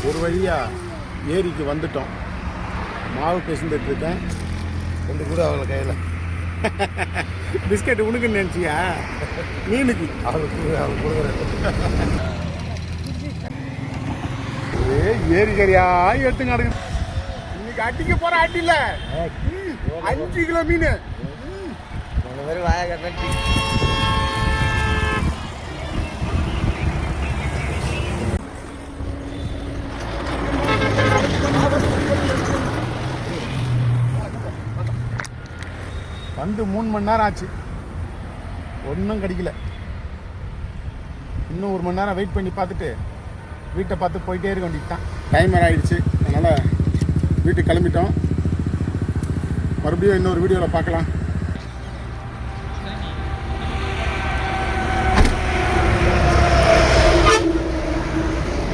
ஒரு வழியாக ஏரிக்கு வந்துட்டோம். மாவு பேசிட்டு இருக்கேன். ரெண்டு கூட அவங்கள கையில் பிஸ்கெட் உனக்குன்னு நினச்சியா? மீனுக்கு அவங்களுக்கு கொடுக்குறேன். ஏரி கறியா எடுத்துங்க அடுக்கு. இன்னைக்கு அடிக்க போற அடியில 5 கிலோ மீன். இந்த மாதிரி வாய கட்டி வந்து 3 மணி நேரம் ஆச்சு, ஒன்றும் கிடைக்கல. இன்னும் 1 மணி நேரம் வெயிட் பண்ணி பார்த்துட்டு வீட்டை பார்த்து போயிட்டே இருக்க வேண்டியது தான். டைமர் ஆகிடுச்சு, அதனால் வீட்டுக்கு கிளம்பிட்டோம். மறுபடியும் இன்னொரு வீடியோவில் பார்க்கலாம்.